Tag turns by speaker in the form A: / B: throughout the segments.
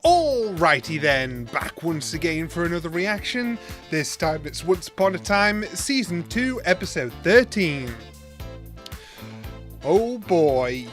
A: Alrighty then, back once again for another reaction. This time it's Once Upon a Time, Season 2, Episode 13. Oh boy,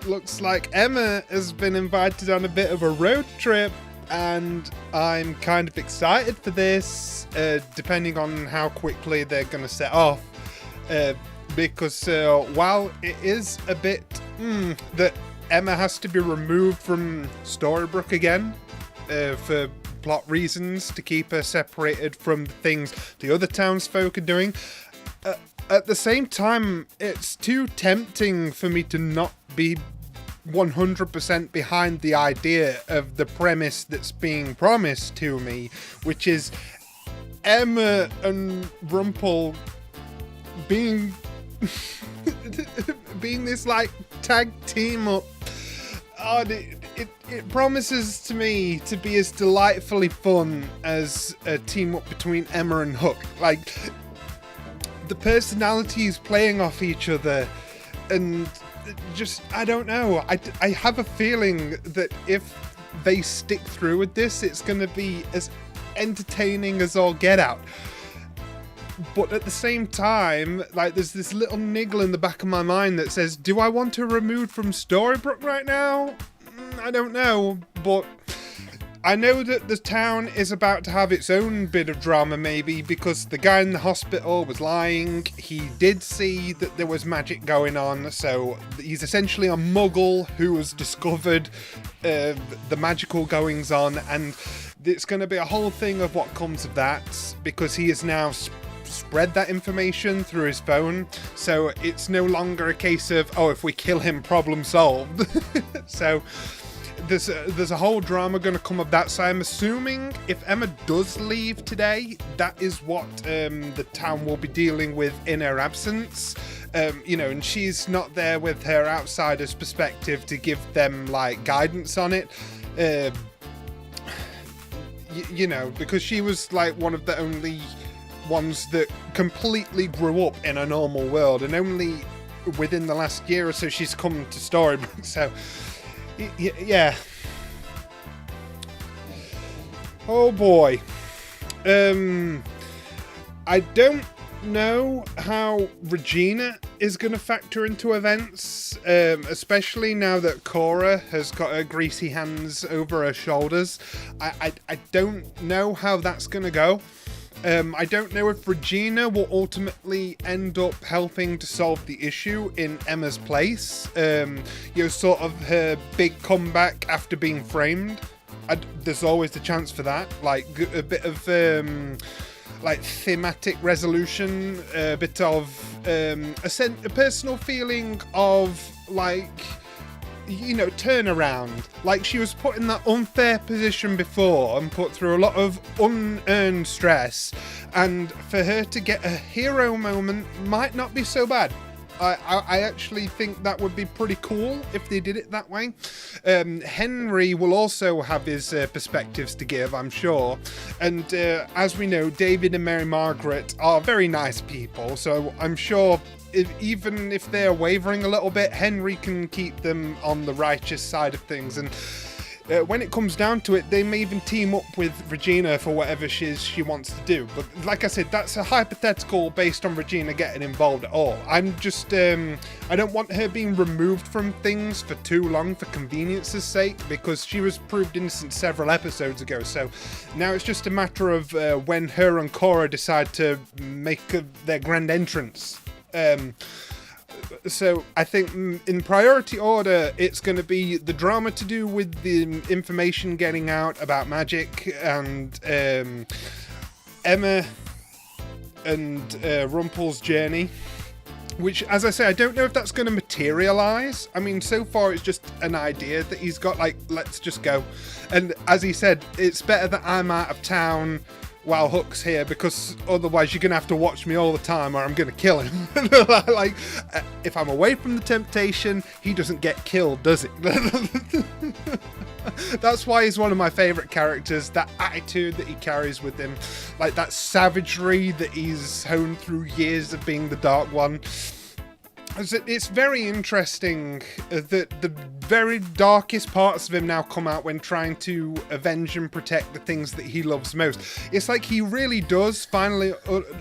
A: looks like Emma has been invited on a bit of a road trip, and I'm kind of excited for this, depending on how quickly they're going to set off. Because while it is a bit that Emma has to be removed from Storybrooke again for plot reasons, to keep her separated from the things the other townsfolk are doing. At the same time, it's too tempting for me to not be 100% behind the idea of the premise that's being promised to me, which is Emma and Rumpel being this like tag team up. Oh, it promises to me to be as delightfully fun as a team up between Emma and Hook. Like, the personalities playing off each other, and just, I don't know. I have a feeling that if they stick through with this, it's going to be as entertaining as all get out. But at the same time, like, there's this little niggle in the back of my mind that says, do I want her removed from Storybrooke right now? I don't know, but I know that the town is about to have its own bit of drama, maybe, because the guy in the hospital was lying. He did see that there was magic going on, so he's essentially a muggle who has discovered the magical goings on, and it's going to be a whole thing of what comes of that, because he is now spread that information through his phone, so it's no longer a case of, oh, if we kill him, problem solved. So there's a whole drama going to come of that. So I'm assuming if Emma does leave today, that is what the town will be dealing with in her absence. And she's not there with her outsider's perspective to give them like guidance on it. Because she was like one of the only ones that completely grew up in a normal world, and only within the last year or so she's come to Storybrooke. So yeah. Oh boy. I don't know how Regina is going to factor into events, especially now that Cora has got her greasy hands over her shoulders. I don't know how that's going to go. I don't know if Regina will ultimately end up helping to solve the issue in Emma's place. Sort of her big comeback after being framed. There's always the chance for that. Like, a bit of thematic resolution, a bit of a personal feeling of turnaround. Like, she was put in that unfair position before and put through a lot of unearned stress, and for her to get a hero moment might not be so bad. I actually think that would be pretty cool if they did it that way. Henry will also have his perspectives to give, I'm sure. And as we know, David and Mary Margaret are very nice people, so I'm sure even if they're wavering a little bit, Henry can keep them on the righteous side of things. And when it comes down to it, they may even team up with Regina for whatever she wants to do. But like I said, that's a hypothetical based on Regina getting involved at all. I'm just, I don't want her being removed from things for too long for convenience's sake, because she was proved innocent several episodes ago. So now it's just a matter of when her and Cora decide to make their grand entrance. So I think in priority order, it's going to be the drama to do with the information getting out about magic, and Emma and Rumpel's journey, which, as I say, I don't know if that's going to materialize. I mean, so far it's just an idea that he's got, like, let's just go. And as he said, it's better that I'm out of town while Hook's here, because otherwise you're going to have to watch me all the time or I'm going to kill him. If I'm away from the temptation, he doesn't get killed, does it? That's why he's one of my favourite characters, that attitude that he carries with him, like that savagery that he's honed through years of being the Dark One. It's very interesting that the very darkest parts of him now come out when trying to avenge and protect the things that he loves most. It's like he really does finally,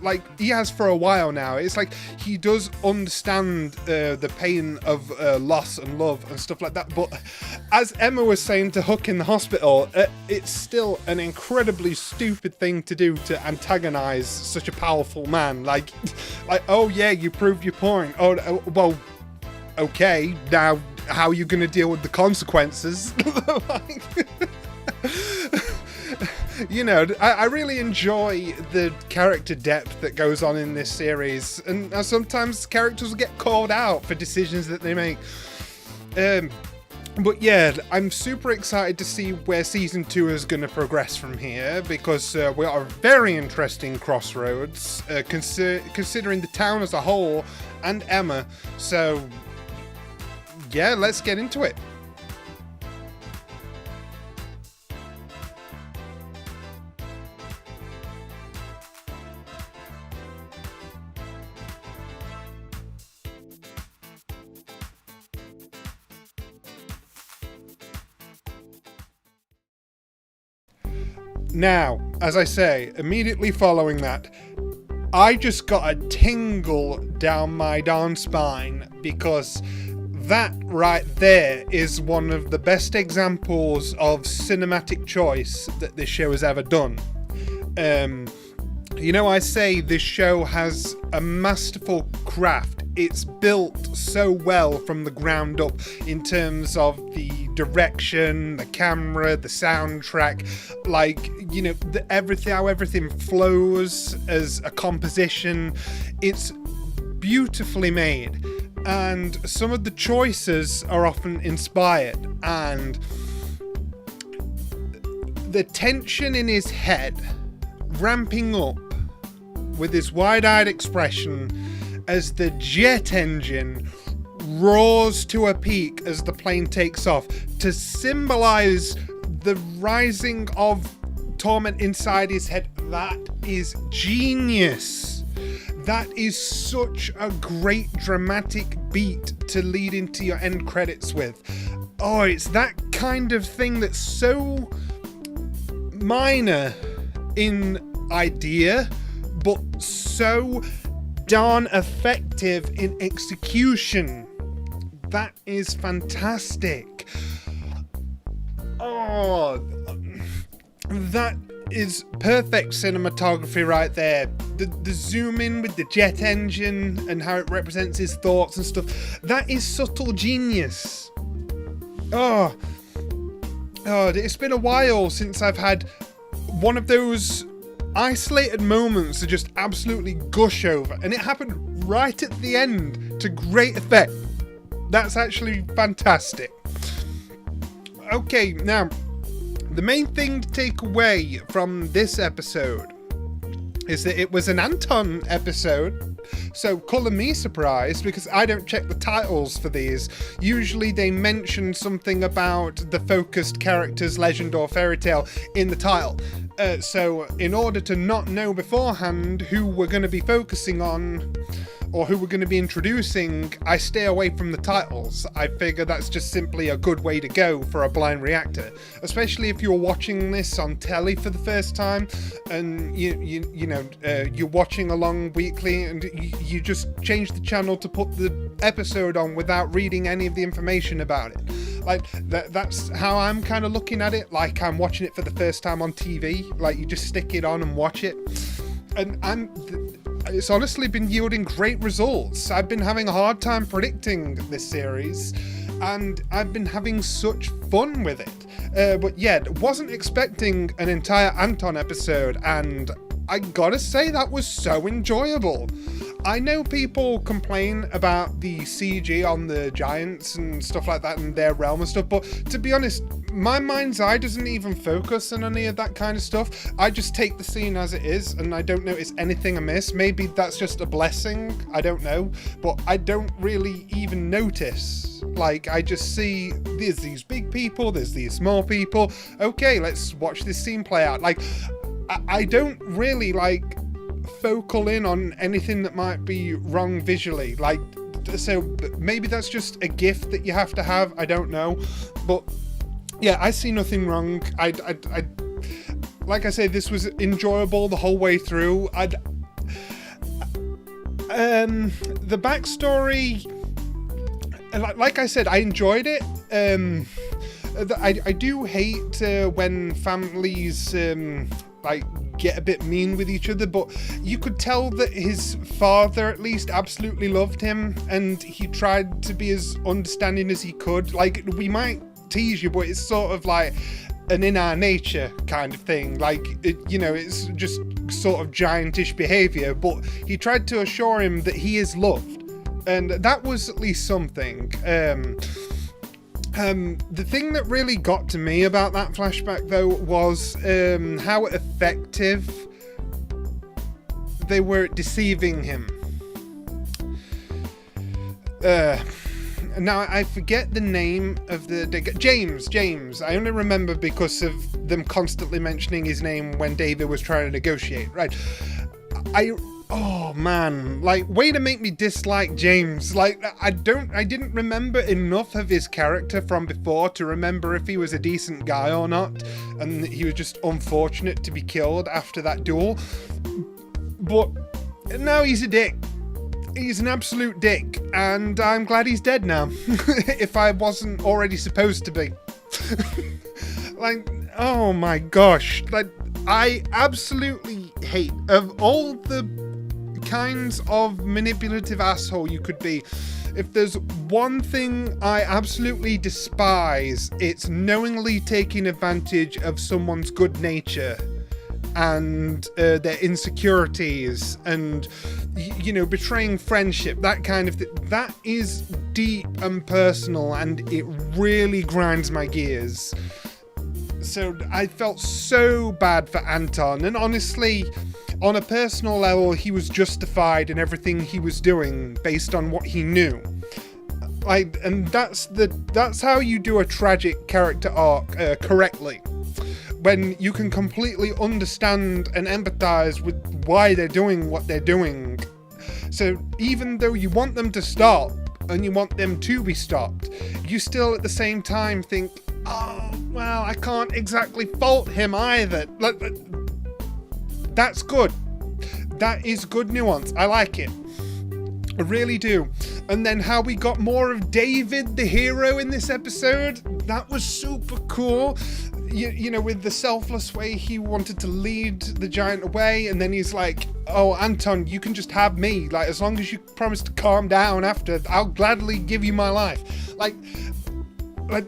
A: like he has for a while now, it's like he does understand the pain of loss and love and stuff like that. But as Emma was saying to Hook in the hospital, it's still an incredibly stupid thing to do, to antagonize such a powerful man. Like, oh yeah, you proved your point. Oh, well, okay, now how are you going to deal with the consequences? Like, you know, I really enjoy the character depth that goes on in this series, and sometimes characters will get called out for decisions that they make. But yeah, I'm super excited to see where season 2 is going to progress from here, because we are a very interesting crossroads, considering the town as a whole and Emma. So yeah, let's get into it. Now, as I say, immediately following that, I just got a tingle down my darn spine, because that right there is one of the best examples of cinematic choice that this show has ever done. You know, I say this show has a masterful craft. It's built so well from the ground up in terms of the direction, the camera, the soundtrack, like, you know, how everything flows as a composition. It's beautifully made, and some of the choices are often inspired, and the tension in his head ramping up with his wide-eyed expression as the jet engine roars to a peak as the plane takes off, to symbolize the rising of torment inside his head. That is genius. That is such a great dramatic beat to lead into your end credits with. Oh, it's that kind of thing that's so minor in idea, but so darn effective in execution. That is fantastic. Oh, that is perfect cinematography right there. The zoom in with the jet engine and how it represents his thoughts and stuff. That is subtle genius. Oh, it's been a while since I've had one of those isolated moments to just absolutely gush over, and it happened right at the end to great effect. That's actually fantastic. Okay, now, the main thing to take away from this episode is that it was an Anton episode. So colour me surprised, because I don't check the titles for these. Usually they mention something about the focused character's legend or fairy tale in the title. So in order to not know beforehand who we're going to be focusing on, or who we're going to be introducing, I stay away from the titles. I figure that's just simply a good way to go for a blind reactor, especially if you're watching this on telly for the first time, and you're watching along weekly, and you just change the channel to put the episode on without reading any of the information about it. Like that's how I'm kind of looking at it. Like I'm watching it for the first time on TV. Like you just stick it on and watch it, and it's honestly been yielding great results. I've been having a hard time predicting this series, and I've been having such fun with it. But yeah, wasn't expecting an entire Anton episode, and I gotta say that was so enjoyable. I know people complain about the CG on the giants and stuff like that in their realm and stuff, but to be honest, my mind's eye doesn't even focus on any of that kind of stuff. I just take the scene as it is, and I don't notice anything amiss. Maybe that's just a blessing, I don't know, but I don't really even notice. Like, I just see there's these big people, there's these small people. Okay, let's watch this scene play out. Like, I don't really, like, focal in on anything that might be wrong visually. Like, So maybe that's just a gift that you have to have. I don't know. But yeah, I see nothing wrong. I like I say, this was enjoyable the whole way through. The backstory, like I said, I enjoyed it. I do hate when families like get a bit mean with each other, but you could tell that his father at least absolutely loved him, and he tried to be as understanding as he could. Like, we might tease you, but it's sort of like an in our nature kind of thing. Like, it's just sort of giantish behavior, but he tried to assure him that he is loved, and that was at least something. The thing that really got to me about that flashback, though, was how effective they were at deceiving him. Now, I forget the name of the James. I only remember because of them constantly mentioning his name when David was trying to negotiate, right? Oh man, like, way to make me dislike James. Like, I didn't remember enough of his character from before to remember if he was a decent guy or not, and he was just unfortunate to be killed after that duel. But now he's a dick. He's an absolute dick, and I'm glad he's dead now. If I wasn't already supposed to be. Like, oh my gosh. Like, I absolutely hate, of all the kinds of manipulative asshole you could be, if there's one thing I absolutely despise, it's knowingly taking advantage of someone's good nature and their insecurities, and betraying friendship, that kind of thing. That is deep and personal, and it really grinds my gears. So I felt so bad for Anton, and honestly, on a personal level, he was justified in everything he was doing based on what he knew. And that's how you do a tragic character arc correctly. When you can completely understand and empathize with why they're doing what they're doing. So even though you want them to stop, and you want them to be stopped, you still at the same time think, oh, well, I can't exactly fault him either. That's good. That is good nuance. I like it. I really do. And then how we got more of David, the hero, in this episode, that was super cool. With the selfless way he wanted to lead the giant away, and then he's like, oh, Anton, you can just have me. Like, as long as you promise to calm down after, I'll gladly give you my life. Like,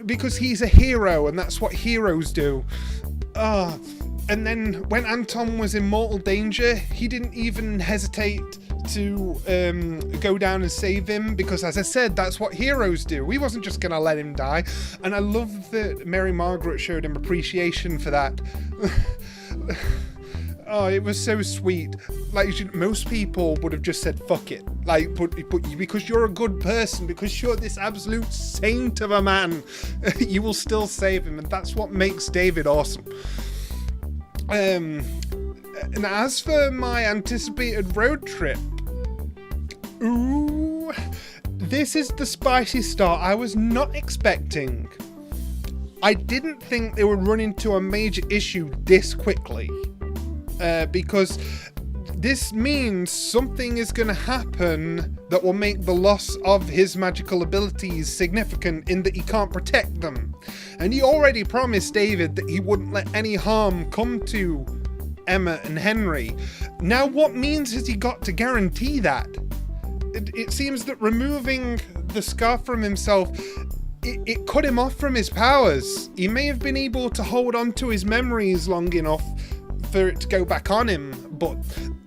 A: because he's a hero, and that's what heroes do. And then when Anton was in mortal danger, he didn't even hesitate to go down and save him, because, as I said, that's what heroes do. He wasn't just gonna let him die. And I love that Mary Margaret showed him appreciation for that. Oh, it was so sweet. Like, most people would have just said fuck it, like, but because you're a good person, because you're this absolute saint of a man, you will still save him, and that's what makes David awesome. And as for my anticipated road trip, ooh, this is the spicy start I was not expecting. I didn't think they would run into a major issue this quickly, because this means something is going to happen that will make the loss of his magical abilities significant, in that he can't protect them. And he already promised David that he wouldn't let any harm come to Emma and Henry. Now, what means has he got to guarantee that? It seems that removing the scarf from himself, it cut him off from his powers. He may have been able to hold on to his memories long enough for it to go back on him, but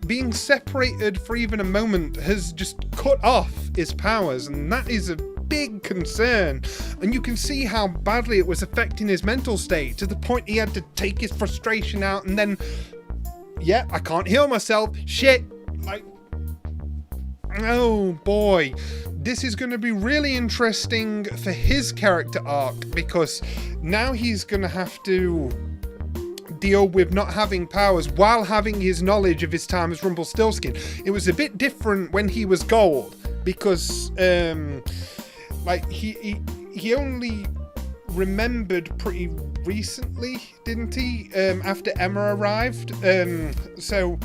A: being separated for even a moment has just cut off his powers, and that is a big concern. And you can see how badly it was affecting his mental state, to the point he had to take his frustration out, and then, yeah, I can't heal myself, shit, like, oh boy. This is going to be really interesting for his character arc, because now he's going to have to deal with not having powers while having his knowledge of his time as Rumpelstiltskin. It was a bit different when he was gold, because like he only remembered pretty recently, didn't he? After Emma arrived. So.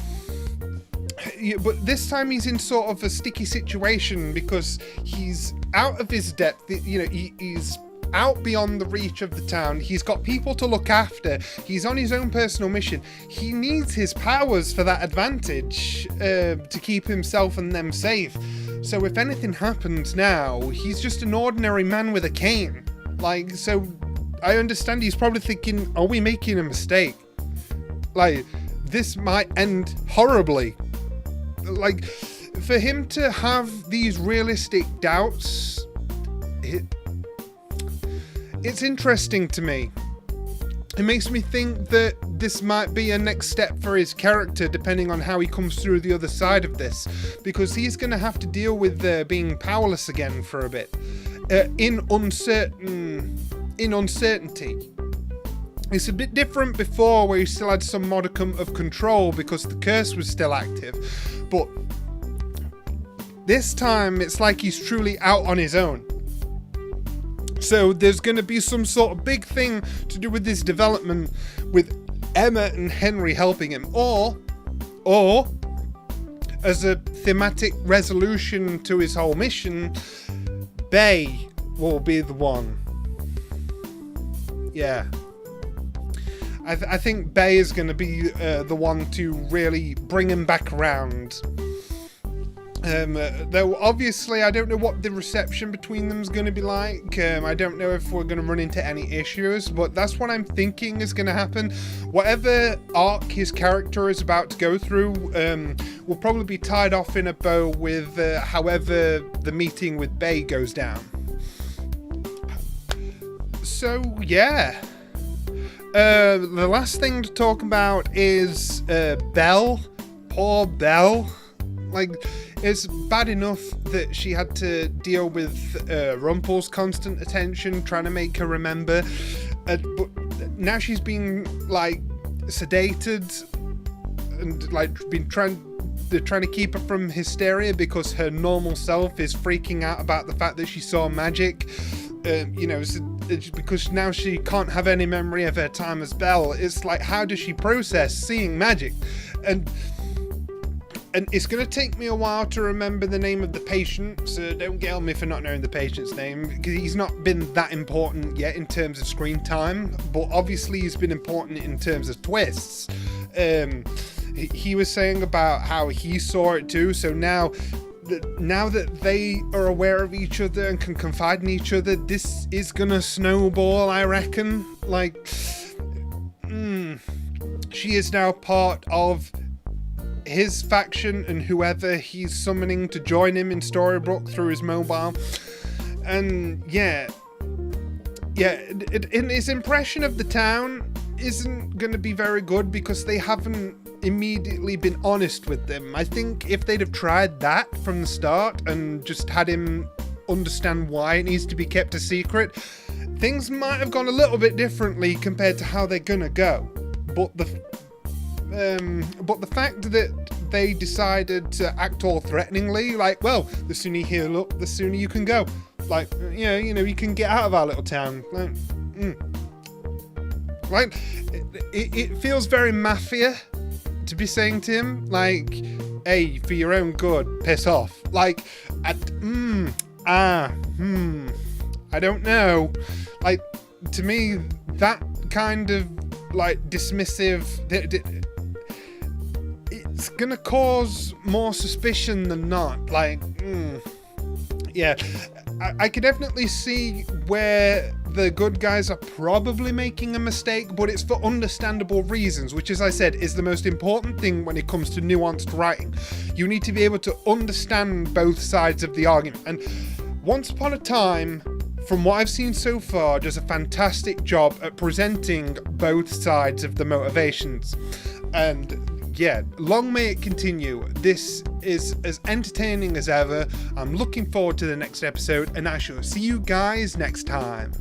A: Yeah, but this time he's in sort of a sticky situation because he's out of his depth. You know, he's out beyond the reach of the town. He's got people to look after. He's on his own personal mission. He needs his powers for that advantage to keep himself and them safe. So if anything happens now, he's just an ordinary man with a cane. Like, so I understand he's probably thinking, are we making a mistake? Like, this might end horribly. Like, for him to have these realistic doubts, it's interesting to me. It makes me think that this might be a next step for his character, depending on how he comes through the other side of this, because he's going to have to deal with being powerless again for a bit, in uncertainty. It's a bit different before, where he still had some modicum of control because the curse was still active. But this time, it's like he's truly out on his own. So there's going to be some sort of big thing to do with this development, with Emma and Henry helping him. Or as a thematic resolution to his whole mission, Belle will be the one. Yeah. I think Belle is going to be the one to really bring him back around. Though obviously I don't know what the reception between them is going to be like. I don't know if we're going to run into any issues, but that's what I'm thinking is going to happen. Whatever arc his character is about to go through will probably be tied off in a bow with however the meeting with Belle goes down. So yeah. The last thing to talk about is Belle. Poor Belle. Like, it's bad enough that she had to deal with Rumpel's constant attention, trying to make her remember. But now she's being, like, sedated and, like, they're trying to keep her from hysteria because her normal self is freaking out about the fact that she saw magic. You know, it's because now she can't have any memory of her time as Belle. It's like, how does she process seeing magic? And it's going to take me a while to remember the name of the patient, so don't get on me for not knowing the patient's name, because he's not been that important yet in terms of screen time, but obviously he's been important in terms of twists. He was saying about how he saw it too, so now that they are aware of each other and can confide in each other, this is gonna snowball, I reckon. Like, she is now part of his faction and whoever he's summoning to join him in Storybrooke through his mobile. And yeah, his impression of the town isn't going to be very good because they haven't immediately been honest with them. I think if they'd have tried that from the start and just had him understand why it needs to be kept a secret, things might have gone a little bit differently compared to how they're gonna go. But the fact that they decided to act all threateningly, like, well, the sooner you heal up, the sooner you can go. Like, you know, you can get out of our little town. Like, it feels very mafia to be saying to him, like, hey, for your own good, piss off. Like, I don't know. Like, to me, that kind of, like, dismissive, it's gonna cause more suspicion than not. Like, yeah, I could definitely see where the good guys are probably making a mistake, but it's for understandable reasons, which, as I said, is the most important thing when it comes to nuanced writing. You need to be able to understand both sides of the argument. And Once Upon a Time, from what I've seen so far, does a fantastic job at presenting both sides of the motivations. And yeah, long may it continue. This is as entertaining as ever. I'm looking forward to the next episode, and I shall see you guys next time.